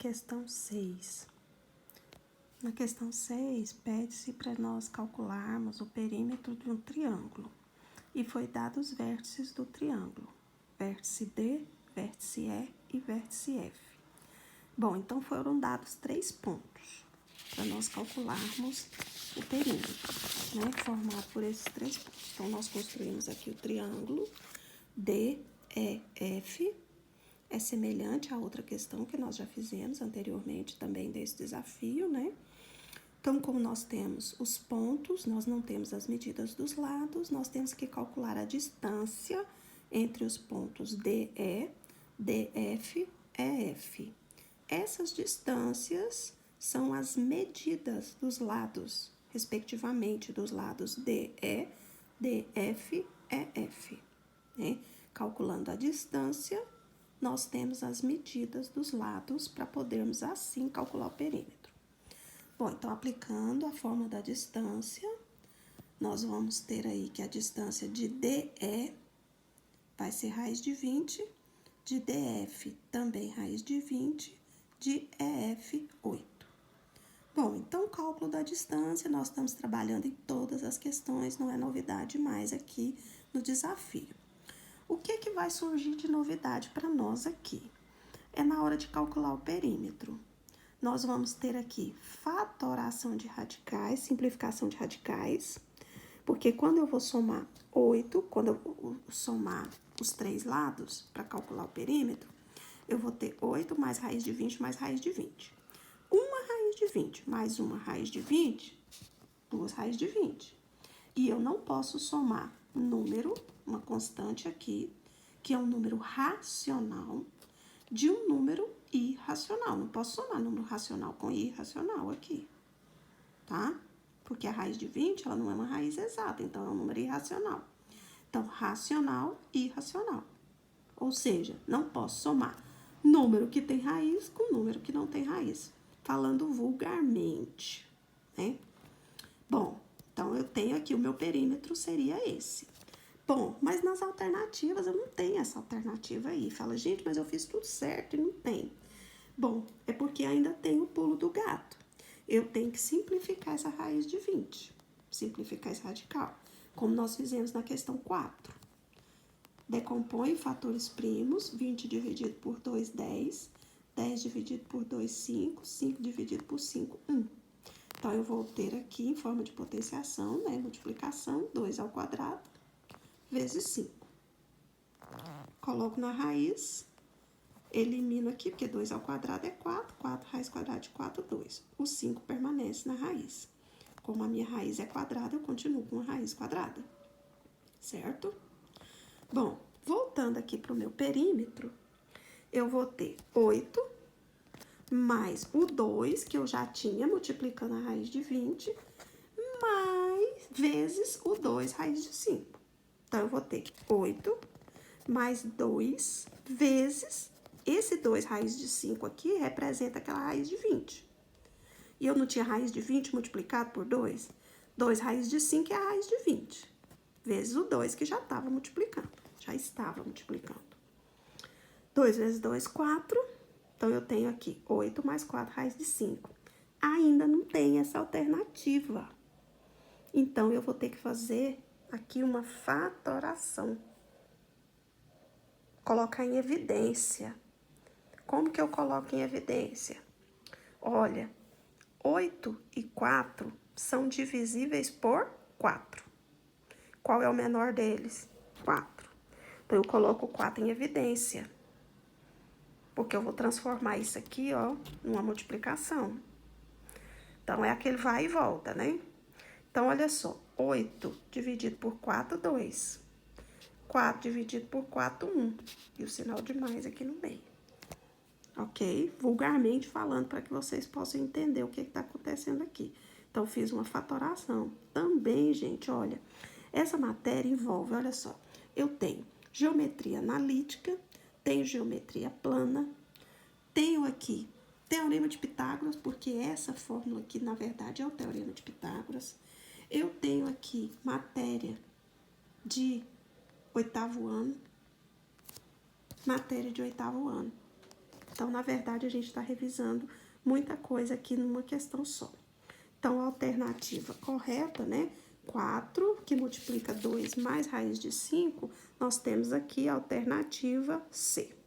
questão 6. Na questão 6, pede-se para nós calcularmos o perímetro de um triângulo. E foi dado os vértices do triângulo. Vértice D, vértice E e vértice F. Bom, então foram dados 3 pontos para nós calcularmos o perímetro, né? Formado por esses 3 pontos. Então, nós construímos aqui o triângulo DEF. É semelhante à outra questão que nós já fizemos anteriormente também desse desafio, né? Então, como nós temos os pontos, nós não temos as medidas dos lados, nós temos que calcular a distância entre os pontos DE, DF, EF. Essas distâncias são as medidas dos lados, respectivamente, dos lados DE, DF, EF. Né? Calculando a distância, nós temos as medidas dos lados para podermos, assim, calcular o perímetro. Bom, então, aplicando a fórmula da distância, nós vamos ter aí que a distância de DE vai ser raiz de 20, de DF também raiz de 20, de EF, 8. Bom, então, o cálculo da distância, nós estamos trabalhando em todas as questões, não é novidade mais aqui no desafio. O que vai surgir de novidade para nós aqui? É na hora de calcular o perímetro. Nós vamos ter aqui fatoração de radicais, simplificação de radicais, porque quando eu vou somar 8, quando eu vou somar os 3 lados para calcular o perímetro, eu vou ter 8 mais raiz de 20 mais raiz de 20. Uma raiz de 20 mais uma raiz de 20, 2 raízes de 20. E eu não posso somar um número, uma constante aqui, que é um número racional, de um número irracional. Não posso somar número racional com irracional aqui, tá? Porque a raiz de 20, ela não é uma raiz exata, então é um número irracional. Então, racional e irracional. Ou seja, não posso somar número que tem raiz com número que não tem raiz. Falando vulgarmente, né? Bom, então eu tenho aqui o meu perímetro seria esse. Bom, mas nas alternativas eu não tenho essa alternativa aí. Fala, gente, mas eu fiz tudo certo e não tem. Bom, é porque ainda tem o pulo do gato. Eu tenho que simplificar essa raiz de 20. Simplificar esse radical, como nós fizemos na questão 4. Decompõe fatores primos, 20 dividido por 2, 10. 10 dividido por 2, 5. 5 dividido por 5, 1. Então, eu vou ter aqui, em forma de potenciação, né, multiplicação, 2 ao quadrado, vezes 5. Coloco na raiz, elimino aqui, porque 2 ao quadrado é 4, 4 raiz quadrada de 4, 2. O 5 permanece na raiz. Como a minha raiz é quadrada, eu continuo com a raiz quadrada, certo? Bom, voltando aqui para o meu perímetro, eu vou ter 8 mais o 2, que eu já tinha, multiplicando a raiz de 20, mais vezes o 2 raiz de 5. Então, eu vou ter 8 mais 2 vezes esse 2 raiz de 5 aqui representa aquela raiz de 20. E eu não tinha raiz de 20 multiplicado por 2? 2 raiz de 5 é a raiz de 20, vezes o 2 que já estava multiplicando. 2 vezes 2, 4. Então, eu tenho aqui 8 mais 4 raiz de 5. Ainda não tem essa alternativa. Então, eu vou ter que fazer aqui uma fatoração. Colocar em evidência. Como que eu coloco em evidência? Olha, 8 e 4 são divisíveis por 4. Qual é o menor deles? 4. Então, eu coloco o 4 em evidência. Porque eu vou transformar isso aqui, ó, numa multiplicação. Então, é aquele vai e volta, né? Então, olha só, 8 dividido por 4, 2. 4 dividido por 4, 1. E o sinal de mais aqui no meio. Ok? Vulgarmente falando, para que vocês possam entender o que está acontecendo aqui. Então, fiz uma fatoração. Também, gente, olha, essa matéria envolve, olha só, eu tenho geometria analítica, tenho geometria plana, tenho aqui teorema de Pitágoras, porque essa fórmula aqui, na verdade, é o teorema de Pitágoras. Eu tenho aqui matéria de 8º ano, Então, na verdade, a gente está revisando muita coisa aqui numa questão só. Então, a alternativa correta, né? 4, que multiplica 2 mais raiz de 5, nós temos aqui a alternativa C.